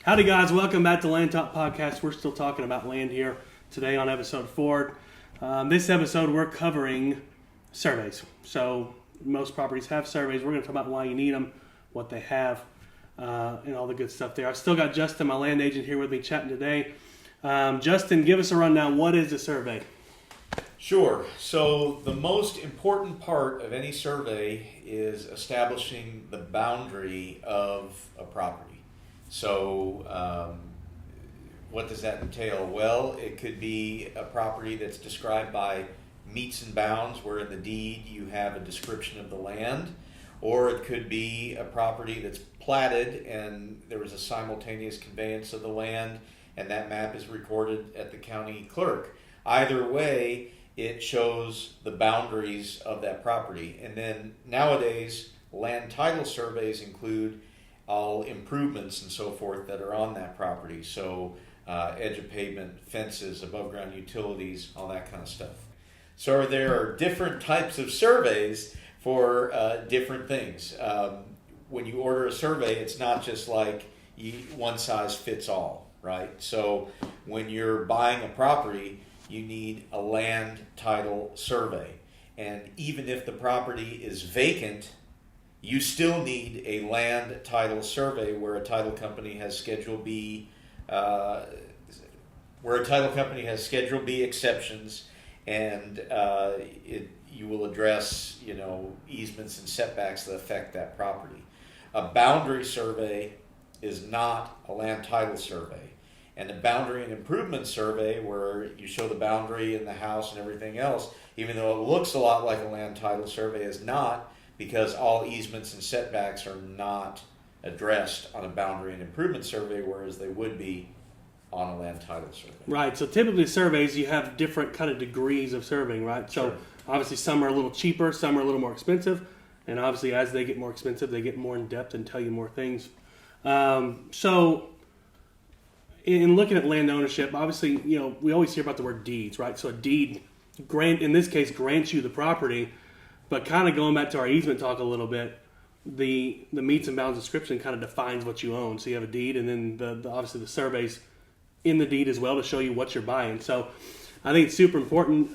Howdy guys, welcome back to Land Talk Podcast. We're still talking about land here today on episode 4. This episode we're covering surveys. So most properties have surveys. We're going to talk about why you need them, what they have, and all the good stuff there. I've still got Justin, my land agent, here with me chatting today. Justin, give us a rundown. What is a survey? Sure. So the most important part of any survey is establishing the boundary of a property. So what does that entail? Well, it could be a property that's described by meets and bounds, where in the deed you have a description of the land, or it could be a property that's platted and there was a simultaneous conveyance of the land and that map is recorded at the county clerk. Either way, it shows the boundaries of that property. And then nowadays, land title surveys include all improvements and so forth that are on that property. So edge of pavement, fences, above ground utilities, all that kind of stuff. So there are different types of surveys for different things. When you order a survey, it's not just like one size fits all, right? So when you're buying a property, you need a land title survey. And even if the property is vacant, you still need a land title survey where a title company has Schedule B, exceptions, and you will address, easements and setbacks that affect that property. A boundary survey is not a land title survey. And a boundary and improvement survey, where you show the boundary and the house and everything else, even though it looks a lot like a land title survey, is not, because all easements and setbacks are not addressed on a boundary and improvement survey, whereas they would be on a land title survey. Right, so typically surveys, you have different kind of degrees of surveying, right? So obviously some are a little cheaper, some are a little more expensive, and obviously as they get more expensive, they get more in depth and tell you more things. So in looking at land ownership, obviously, we always hear about the word deeds, right? So a deed, in this case, grants you the property, but kind of going back to our easement talk a little bit, the meets and bounds description kind of defines what you own. So you have a deed, and then the obviously the surveys in the deed as well to show you what you're buying. So I think it's super important,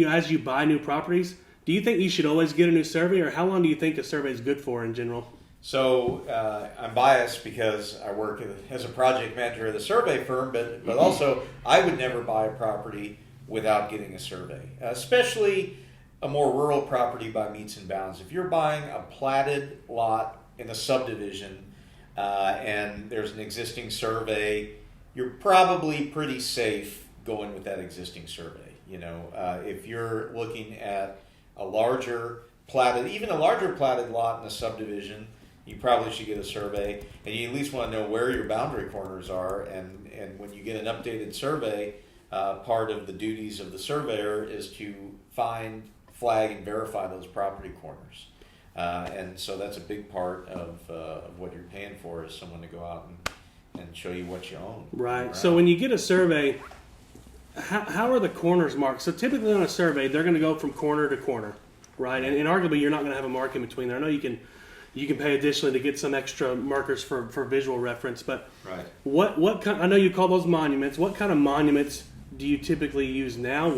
as you buy new properties. Do you think you should always get a new survey, or how long do you think a survey is good for in general? So I'm biased because I work as a project manager at a survey firm, but also I would never buy a property without getting a survey, especially a more rural property by meets and bounds. If you're buying a platted lot in a subdivision and there's an existing survey, you're probably pretty safe going with that existing survey. If you're looking at a larger platted lot in a subdivision, you probably should get a survey, and you at least want to know where your boundary corners are. And when you get an updated survey, part of the duties of the surveyor is to find, flag, and verify those property corners. And so that's a big part of what you're paying for, is someone to go out and show you what you own. Right. So when you get a survey, how are the corners marked? So typically on a survey, they're going to go from corner to corner, right? And arguably, you're not going to have a mark in between there. I know you can pay additionally to get some extra markers for visual reference, but right. What kind? I know you call those monuments. What kind of monuments do you typically use now?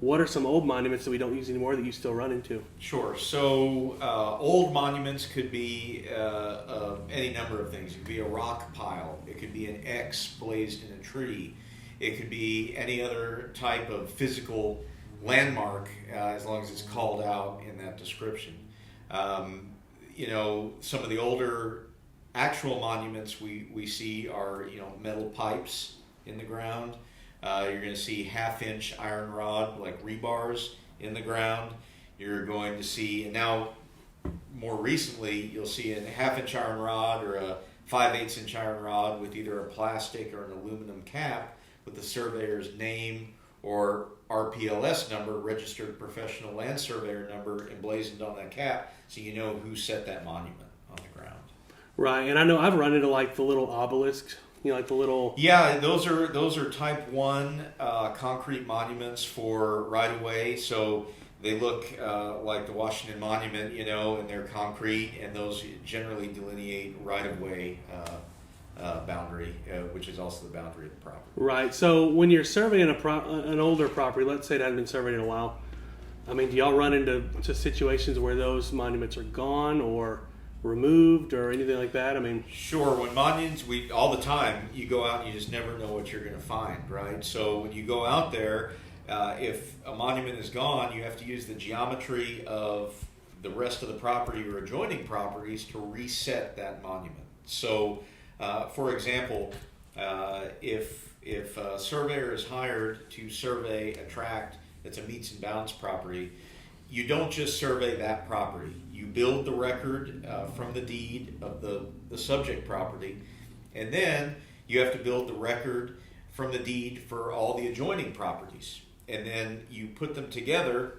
What are some old monuments that we don't use anymore that you still run into? Sure. So old monuments could be any number of things. It could be a rock pile. It could be an X blazed in a tree. It could be any other type of physical landmark, as long as it's called out in that description. Some of the older actual monuments we see are, metal pipes in the ground. You're going to see half-inch iron rod, like rebars, in the ground. You're going to see, and now more recently, you'll see a half-inch iron rod or a 5/8-inch iron rod with either a plastic or an aluminum cap with the surveyor's name or RPLS number, Registered Professional Land Surveyor number, emblazoned on that cap, so you know who set that monument on the ground. Right, and I know I've run into like the little obelisks, like the little... Yeah, those are type 1 concrete monuments for right-of-way, so they look like the Washington Monument, and they're concrete, and those generally delineate right-of-way boundary, which is also the boundary of the property. Right. So when you're surveying an older property, let's say it hasn't been surveyed in a while, I mean, do y'all run into situations where those monuments are gone or removed or anything like that? I mean, sure. When monuments, all the time, you go out and you just never know what you're going to find, right? So when you go out there, if a monument is gone, you have to use the geometry of the rest of the property or adjoining properties to reset that monument. So, for example, if a surveyor is hired to survey a tract that's a meets and bounds property, you don't just survey that property. You build the record from the deed of the subject property, and then you have to build the record from the deed for all the adjoining properties. And then you put them together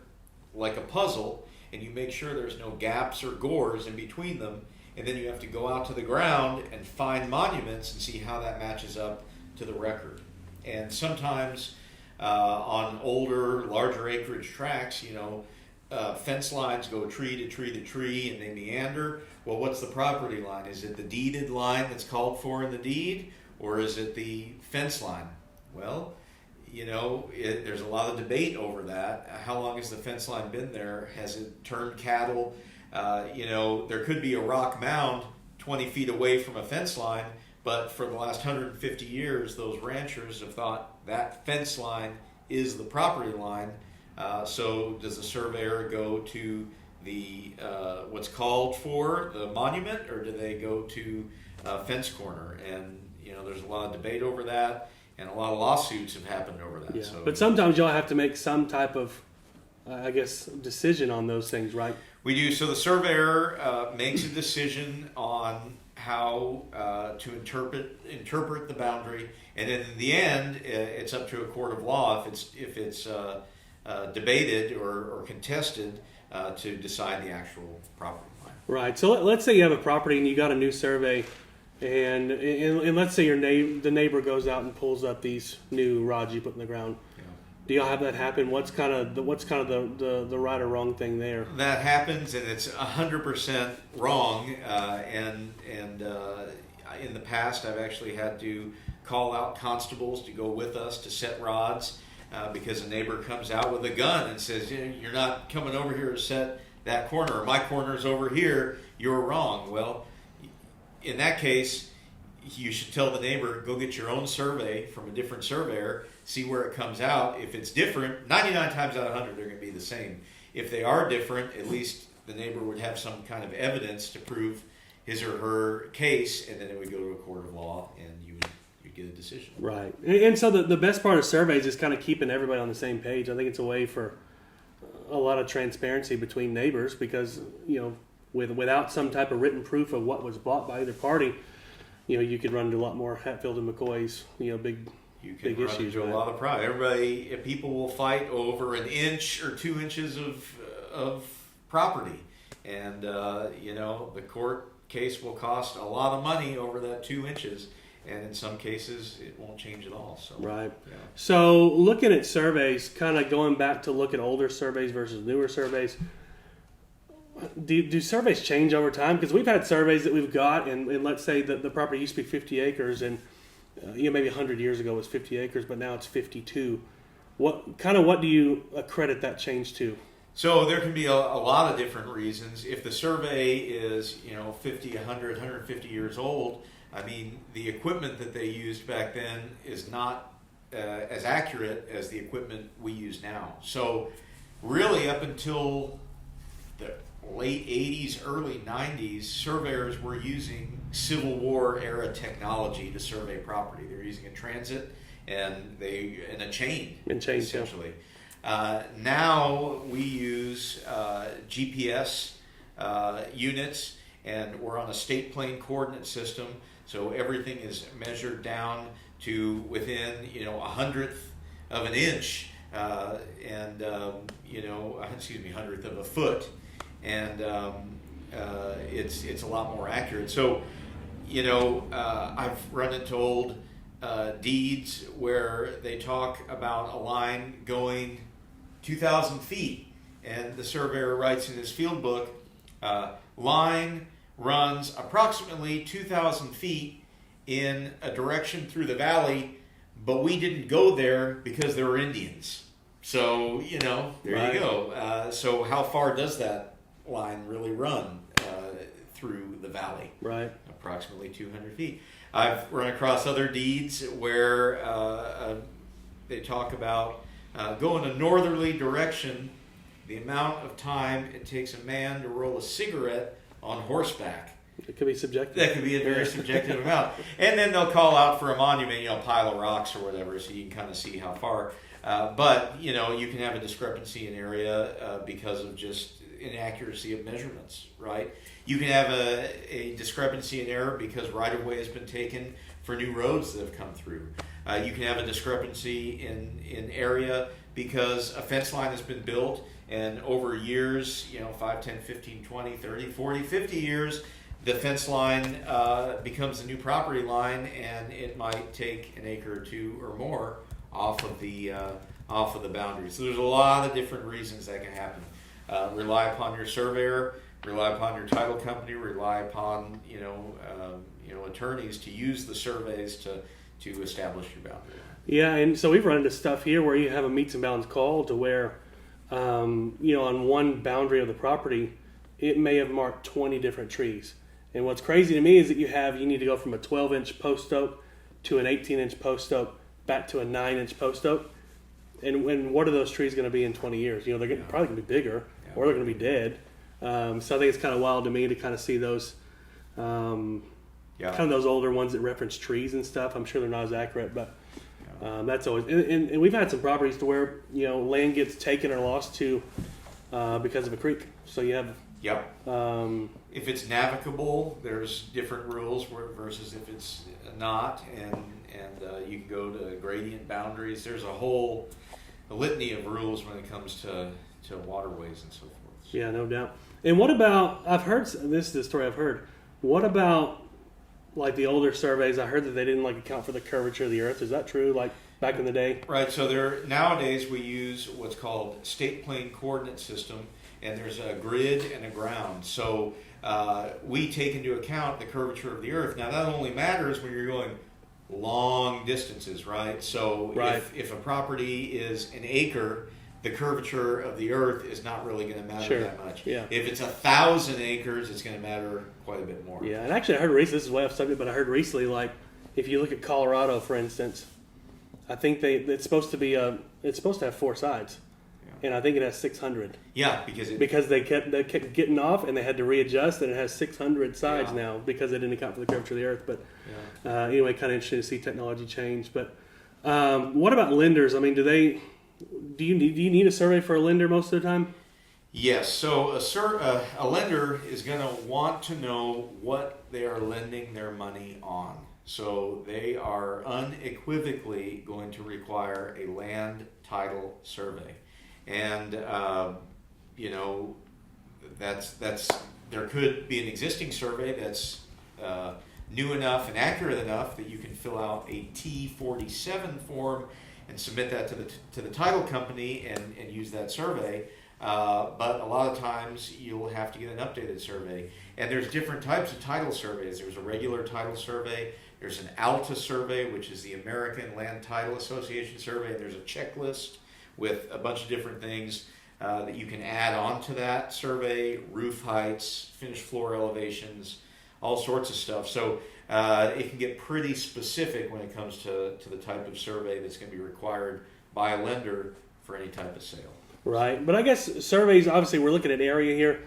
like a puzzle, and you make sure there's no gaps or gores in between them. And then you have to go out to the ground and find monuments and see how that matches up to the record. And sometimes on older, larger acreage tracts, fence lines go tree to tree to tree and they meander. Well, what's the property line? Is it the deeded line that's called for in the deed, or is it the fence line? Well, there's a lot of debate over that. How long has the fence line been there? Has it turned cattle? There could be a rock mound 20 feet away from a fence line, but for the last 150 years, those ranchers have thought that fence line is the property line. So does the surveyor go to the what's called for, the monument, or do they go to fence corner? And there's a lot of debate over that, and a lot of lawsuits have happened over that. Yeah. So, but sometimes y'all have to make some type of, decision on those things, right? We do. So the surveyor makes a decision on how to interpret the boundary, and then in the end, it's up to a court of law if it's debated or contested to decide the actual property line. Right. So let's say you have a property and you got a new survey, and let's say the neighbor goes out and pulls up these new rods you put in the ground. Yeah. Do y'all have that happen? What's kind of the right or wrong thing there? That happens, and it's 100% wrong. And in the past, I've actually had to call out constables to go with us to set rods because a neighbor comes out with a gun and says, "You're not coming over here to set that corner. My corner's over here. You're wrong." Well, in that case, you should tell the neighbor, go get your own survey from a different surveyor, see where it comes out. If it's different, 99 times out of 100, they're going to be the same. If they are different, at least the neighbor would have some kind of evidence to prove his or her case, and then it would go to a court of law, and you'd get a decision. Right. And so the best part of surveys is kind of keeping everybody on the same page. I think it's a way for a lot of transparency between neighbors because, without some type of written proof of what was bought by either party, you could run into a lot more Hatfield and McCoy's, big issues. Into a lot of pride. People will fight over an inch or 2 inches of property, and the court case will cost a lot of money over that 2 inches, and in some cases it won't change at all. So right. Yeah. So looking at surveys, kind of going back to look at older surveys versus newer surveys. Do surveys change over time? Because we've had surveys that we've got, and let's say that the property used to be 50 acres, and maybe 100 years ago it was 50 acres, but now it's 52. What do you accredit that change to? So there can be a lot of different reasons. If the survey is 50, 100, 150 years old, I mean the equipment that they used back then is not as accurate as the equipment we use now. So really up until the late 80s, early 90s, surveyors were using Civil War era technology to survey property. They were using a transit and a chain, essentially. Yeah. Now we use GPS units, and we're on a state plane coordinate system, so everything is measured down to within a hundredth of an inch, hundredth of a foot. And it's a lot more accurate. So, I've run into old deeds where they talk about a line going 2,000 feet, and the surveyor writes in his field book, line runs approximately 2,000 feet in a direction through the valley, but we didn't go there because there were Indians. So, there you go. So how far does that line really run through the valley? Right. Approximately 200 feet. I've run across other deeds where they talk about going a northerly direction, the amount of time it takes a man to roll a cigarette on horseback. It could be subjective. That could be a very subjective amount. And then they'll call out for a monument, pile of rocks or whatever, so you can kind of see how far. But, you can have a discrepancy in area because of just inaccuracy of measurements, right? You can have a discrepancy in error because right-of-way has been taken for new roads that have come through. You can have a discrepancy in area because a fence line has been built, and over years, 5, 10, 15, 20, 30, 40, 50 years, the fence line becomes the new property line, and it might take an acre or two or more off of the boundary. So there's a lot of different reasons that can happen. Rely upon your surveyor, rely upon your title company, rely upon attorneys to use the surveys to establish your boundary. Yeah, and so we've run into stuff here where you have a meets and bounds call to where, on one boundary of the property, it may have marked 20 different trees. And what's crazy to me is that you need to go from a 12-inch post oak to an 18-inch post oak back to a 9-inch post oak. And what are those trees going to be in 20 years? They're probably going to be bigger, or they're going to be dead. So I think it's kind of wild to me to kind of see those, kind of those older ones that reference trees and stuff. I'm sure they're not as accurate, but that's always. And we've had some properties to where land gets taken or lost to because of a creek. So you have. Yep. If it's navigable, there's different rules versus if it's not, and you can go to gradient boundaries. There's a litany of rules when it comes to waterways and so forth. Yeah, no doubt. And what about? I've heard this is the story I've heard. What about like the older surveys? I heard that they didn't account for the curvature of the earth. Is that true? Like back in the day? Right. So nowadays we use what's called state plane coordinate system. And there's a grid and a ground. So we take into account the curvature of the earth. Now, that only matters when you're going long distances, right? So if a property is an acre, the curvature of the earth is not really going to matter that much. Yeah. If it's 1,000 acres, it's going to matter quite a bit more. Yeah, and actually I heard recently, this is way off subject, but I heard recently, if you look at Colorado, for instance, I think it's supposed to have 4 sides. And I think it has 600. Yeah, because they kept getting off, and they had to readjust, and it has 600 sides now because they didn't account for the curvature of the earth. But anyway, kind of interesting to see technology change. But what about lenders? I mean, do you need a survey for a lender most of the time? Yes. So a lender is going to want to know what they are lending their money on. So they are unequivocally going to require a land title survey. And that's there could be an existing survey that's new enough and accurate enough that you can fill out a T47 form and submit that to the title company and use that survey. But a lot of times you'll have to get an updated survey. And there's different types of title surveys. There's a regular title survey. There's an ALTA survey, which is the American Land Title Association survey. And there's a checklist with a bunch of different things that you can add on to that survey, roof heights, finished floor elevations, all sorts of stuff. So it can get pretty specific when it comes to the type of survey that's going to be required by a lender for any type of sale. Right. But I guess surveys, obviously we're looking at area here.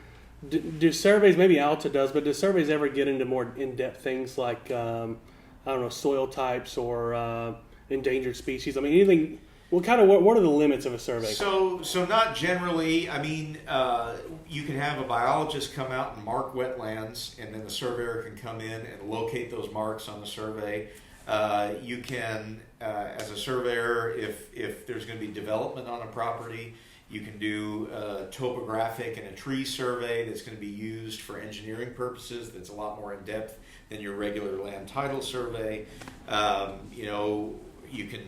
Do surveys, maybe Alta does, but do surveys ever get into more in-depth things like, soil types or endangered species? I mean, anything... What are the limits of a survey? So not generally. I mean, you can have a biologist come out and mark wetlands, and then the surveyor can come in and locate those marks on the survey. You can, as a surveyor, if there's going to be development on a property, you can do a topographic and a tree survey that's going to be used for engineering purposes. That's a lot more in depth than your regular land title survey. You can.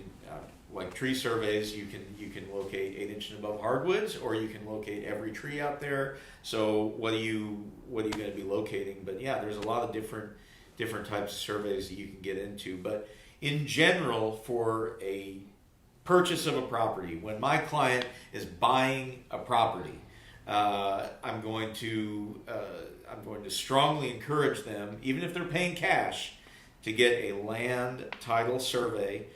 Like tree surveys, you can locate 8-inch and above hardwoods, or you can locate every tree out there. So what are you going to be locating? But yeah, there's a lot of different different types of surveys that you can get into. But in general, for a purchase of a property, when my client is buying a property, I'm going to strongly encourage them, even if they're paying cash, to get a land title survey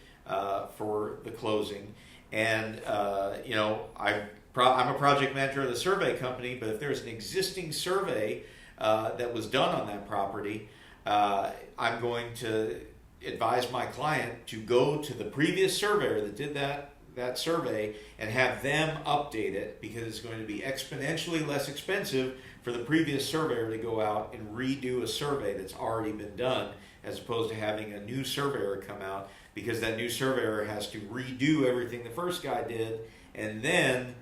for the closing. And I'm a project manager of the survey company, but if there's an existing survey that was done on that property, I'm going to advise my client to go to the previous surveyor that did that survey and have them update it, because it's going to be exponentially less expensive for the previous surveyor to go out and redo a survey that's already been done, as opposed to having a new surveyor come out, because that new surveyor has to redo everything the first guy did and then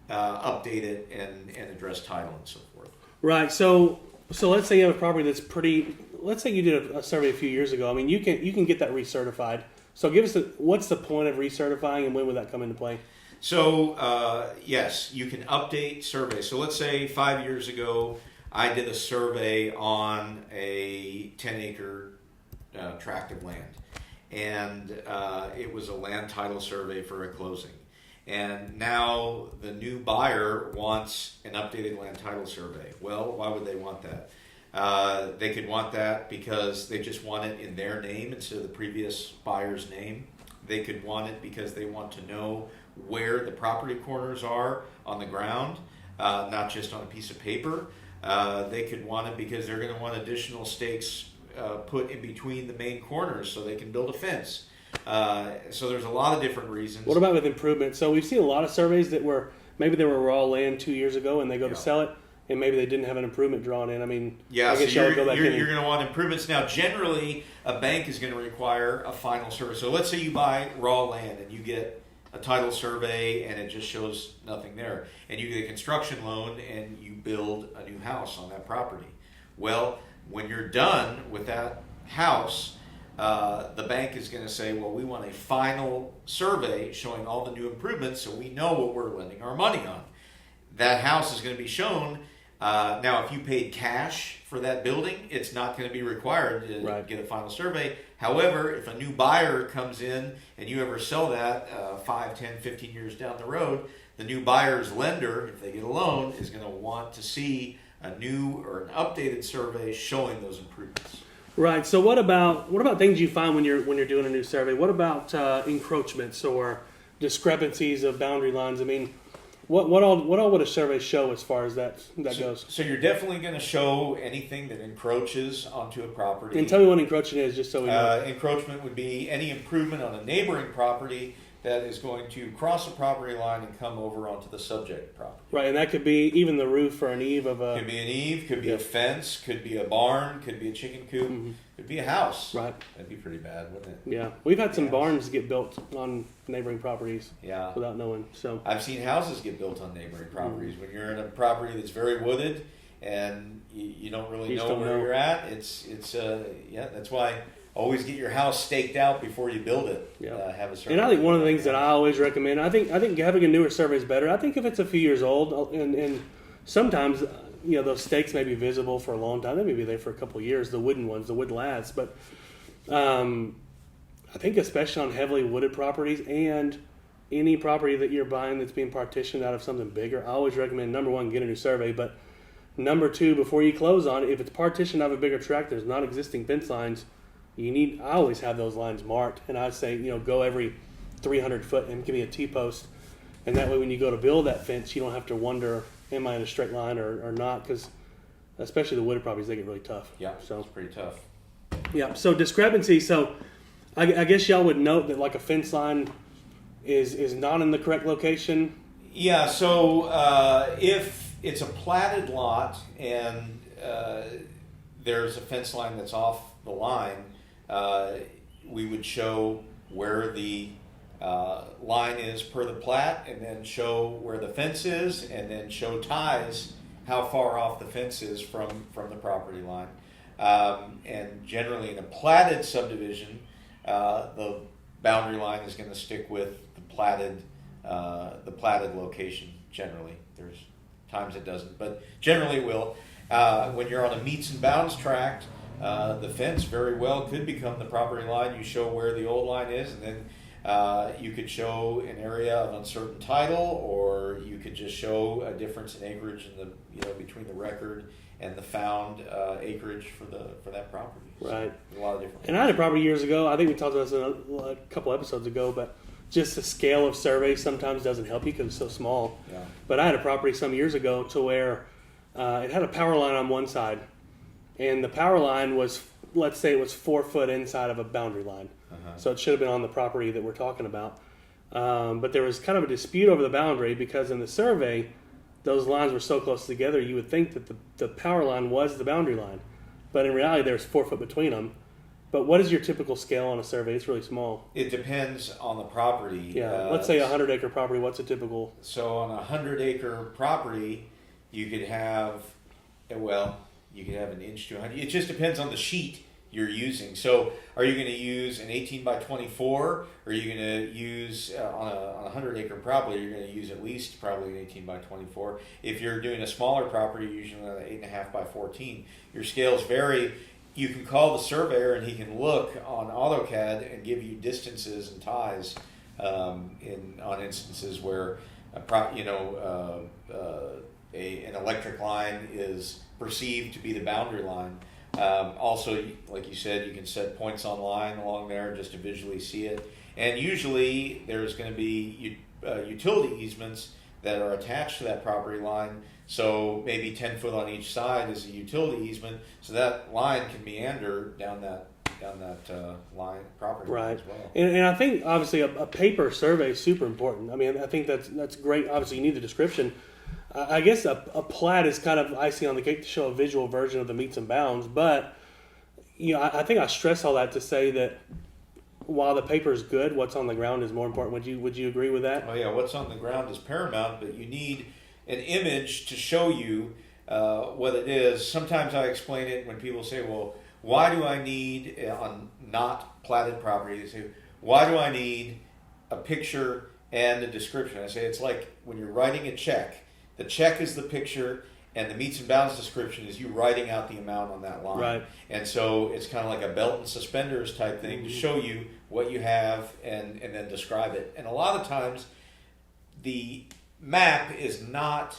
update it and address title and so forth. Right. So let's say you have a property that's pretty. Let's say you did a survey a few years ago. I mean, you can get that recertified. So give us what's the point of recertifying, and when would that come into play? So yes, you can update surveys. So let's say 5 years ago, I did a survey on a 10-acre tract of land, and it was a land title survey for a closing. And now the new buyer wants an updated land title survey. Well, why would they want that? They could want that because they just want it in their name instead of the previous buyer's name. They could want it because they want to know where the property corners are on the ground, not just on a piece of paper. They could want it because they're going to want additional stakes put in between the main corners so they can build a fence. So there's a lot of different reasons. What about with improvements? So we've seen a lot of surveys that were maybe they were raw land 2 years ago, and they go to sell it, and maybe they didn't have an improvement drawn in. I mean, yeah, I guess so you're go back in. You're going to want improvements. Now, generally, a bank is going to require a final survey. So let's say you buy raw land and you get a title survey and it just shows nothing there, and you get a construction loan and you build a new house on that property. Well, when you're done with that house, the bank is going to say, well, we want a final survey showing all the new improvements so we know what we're lending our money on. That house is going to be shown. Now, if you paid cash for that building, it's not going to be required to get a final survey. However, if a new buyer comes in and you ever sell that 5, 10, 15 years down the road, the new buyer's lender, if they get a loan, is going to want to see a new or an updated survey showing those improvements. Right. So what about things you find when you're doing a new survey? What about encroachments or discrepancies of boundary lines? I mean, what all would a survey show as far as that goes? So you're definitely going to show anything that encroaches onto a property. And tell me what encroachment is, just so we know. Encroachment would be any improvement on a neighboring property that is going to cross a property line and come over onto the subject property. Right, and that could be even the roof or an eave of a... Could be an eave, could be a fence, could be a barn, could be a chicken coop, could be a house. Right. That'd be pretty bad, wouldn't it? Yeah. We've had some barns get built on neighboring properties without knowing. So I've seen houses get built on neighboring properties. When you're in a property that's very wooded and you don't really know where you're at, it's that's why... Always get your house staked out before you build it. Yeah. Have a survey. And I think one of the things that I always recommend, I think having a newer survey is better. I think if it's a few years old, and sometimes those stakes may be visible for a long time. They may be there for a couple of years. The wooden ones, the wood laths. But I think especially on heavily wooded properties and any property that you're buying that's being partitioned out of something bigger, I always recommend, number one, get a new survey. But number two, before you close on it, if it's partitioned out of a bigger tract, there's not existing fence lines. I always have those lines marked, and I say, go every 300 foot and give me a T-post, and that way when you go to build that fence, you don't have to wonder, am I in a straight line or not, because especially the wooded properties, they get really tough. Yeah, so it's pretty tough. Yeah, so discrepancy, so I guess y'all would note that like a fence line is not in the correct location. Yeah, so if it's a platted lot and there's a fence line that's off the line, we would show where the line is per the plat, and then show where the fence is, and then show ties how far off the fence is from the property line. And generally in a platted subdivision, the boundary line is going to stick with the platted location generally. There's times it doesn't, but generally it will. When you're on a meets and bounds tract, the fence very well could become the property line. You show where the old line is, and then you could show an area of uncertain title, or you could just show a difference in acreage in the between the record and the found acreage for that property. Right. So, a lot of different. And I had a property years ago. I think we talked about this a couple episodes ago, but just the scale of surveys sometimes doesn't help you because it's so small. Yeah. But I had a property some years ago to where it had a power line on one side, and the power line was, let's say it was 4 foot inside of a boundary line. So it should have been on the property that we're talking about. But there was kind of a dispute over the boundary because in the survey, those lines were so close together, you would think that the power line was the boundary line. But in reality, there's 4 foot between them. But what is your typical scale on a survey? It's really small. It depends on the property. Yeah, let's say a 100-acre property. What's a typical? So on a 100-acre property, you could have, you could have an inch to 100. It just depends on the sheet you're using. So are you going to use an 18 by 24? Or are you going to use, on a 100-acre property, you're going to use at least probably an 18 by 24. If you're doing a smaller property, usually an 8.5 by 14. Your scales vary. You can call the surveyor and he can look on AutoCAD and give you distances and ties on instances where an electric line is perceived to be the boundary line. Also, like you said, you can set points on line along there just to visually see it. And usually there's going to be utility easements that are attached to that property line. So maybe 10 foot on each side is a utility easement, so that line can meander down that line property line as well. And I think obviously a paper survey is super important. I mean, I think that's great. Obviously, you need the description. I guess a plat is kind of icing on the cake to show a visual version of the meets and bounds. But I think I stress all that to say that while the paper is good, what's on the ground is more important. Would you agree with that? Oh yeah, what's on the ground is paramount, but you need an image to show you what it is. Sometimes I explain it when people say, well, why do I need, on not platted property, they say, why do I need a picture and a description? I say it's like when you're writing a check. The check is the picture, and the meets and bounds description is you writing out the amount on that line. Right. And so it's kind of like a belt and suspenders type thing to show you what you have and then describe it. And a lot of times the map is not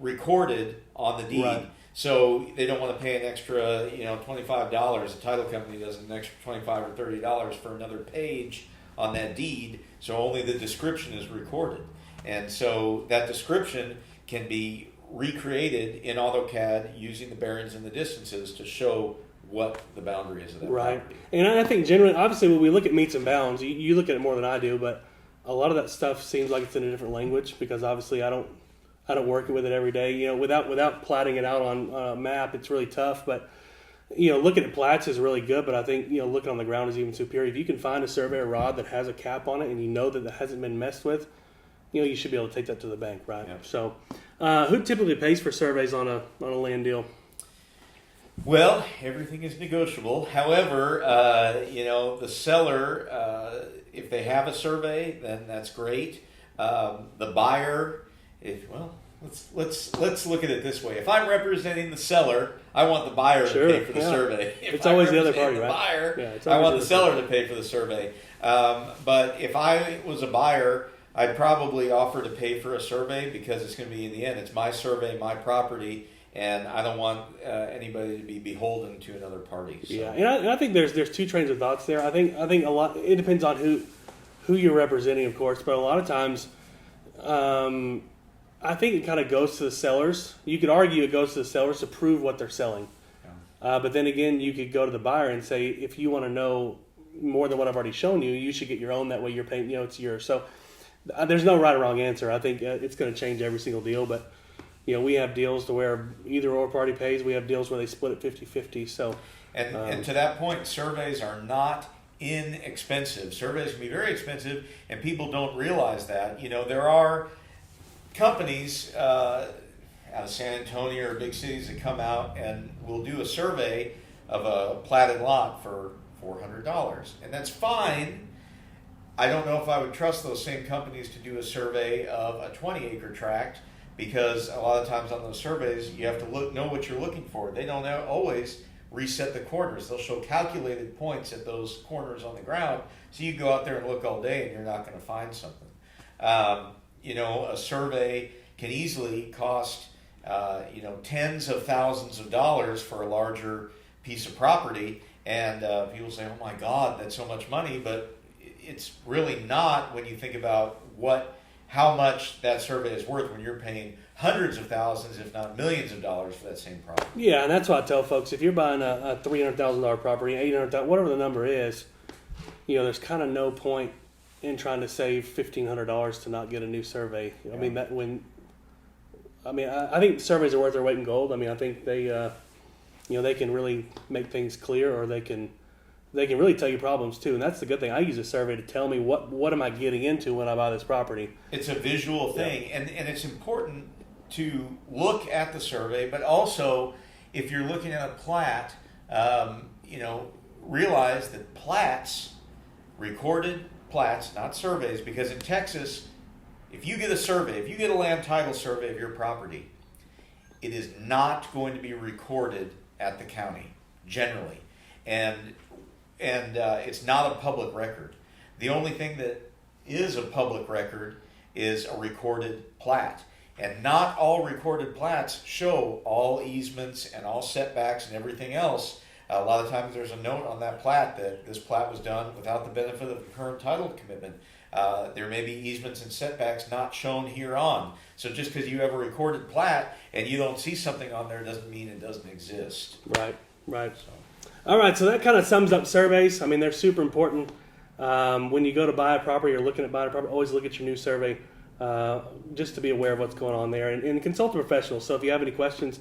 recorded on the deed. Right. So they don't want to pay an extra, $25. The title company does an extra $25 or $30 for another page on that deed. So only the description is recorded. And so that description can be recreated in AutoCAD using the bearings and the distances to show what the boundary is of that property. And I think generally, obviously, when we look at meets and bounds, you look at it more than I do, but a lot of that stuff seems like it's in a different language because obviously I don't work with it every day. Without platting it out on a map, it's really tough. But looking at plats is really good. But I think looking on the ground is even superior. If you can find a surveyor rod that has a cap on it and you know that it hasn't been messed with, you should be able to take that to the bank, right? Yeah. So, who typically pays for surveys on a land deal? Well, everything is negotiable. However, the seller, if they have a survey, then that's great. The buyer, let's look at it this way. If I'm representing the seller, I want the buyer to pay for the survey. If it's always the other party, the right? Buyer, I want the seller to pay for the survey. But if I was a buyer, I'd probably offer to pay for a survey because it's going to be, in the end, it's my survey, my property, and I don't want anybody to be beholden to another party. So. Yeah, and I think there's two trains of thoughts there. I think a lot. It depends on who you're representing, of course, but a lot of times, I think it kind of goes to the sellers. You could argue it goes to the sellers to prove what they're selling, but then again, you could go to the buyer and say, if you want to know more than what I've already shown you, you should get your own. That way, you're paying. It's yours. So. There's no right or wrong answer. I think it's going to change every single deal, but we have deals to where either or party pays. We have deals where they split it 50-50. So, and to that point, surveys are not inexpensive. Surveys can be very expensive, and people don't realize that. There are companies out of San Antonio or big cities that come out and will do a survey of a platted lot for $400, and that's fine. I don't know if I would trust those same companies to do a survey of a 20-acre tract because a lot of times on those surveys you have to know what you're looking for. They don't always reset the corners. They'll show calculated points at those corners on the ground, so you go out there and look all day and you're not going to find something. A survey can easily cost tens of thousands of dollars for a larger piece of property, and people say, "Oh my God, that's so much money," but it's really not when you think about how much that survey is worth when you're paying hundreds of thousands, if not millions of dollars for that same property. Yeah, and that's why I tell folks, if you're buying a $300,000 property, $800,000, whatever the number is, there's kind of no point in trying to save $1,500 to not get a new survey. Yeah. I think surveys are worth their weight in gold. I think they, they can really make things clear, or they can really tell you problems too. And that's the good thing. I use a survey to tell me what am I getting into when I buy this property. It's a visual thing, and it's important to look at the survey, but also if you're looking at a plat, realize that plats, recorded plats, not surveys, because in Texas, if you get a land title survey of your property, it is not going to be recorded at the county generally, and it's not a public record. The only thing that is a public record is a recorded plat. And not all recorded plats show all easements and all setbacks and everything else. A lot of times there's a note on that plat that this plat was done without the benefit of the current title commitment. There may be easements and setbacks not shown hereon. So just because you have a recorded plat and you don't see something on there doesn't mean it doesn't exist. Right. So. All right, so that kind of sums up surveys. They're super important. When you go to buy a property or looking at buying a property, always look at your new survey. Just to be aware of what's going on there, and consult a professional. So if you have any questions,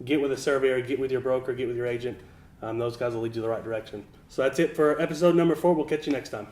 get with a surveyor, get with your broker, get with your agent. Those guys will lead you the right direction. So that's it for episode number 4. We'll catch you next time.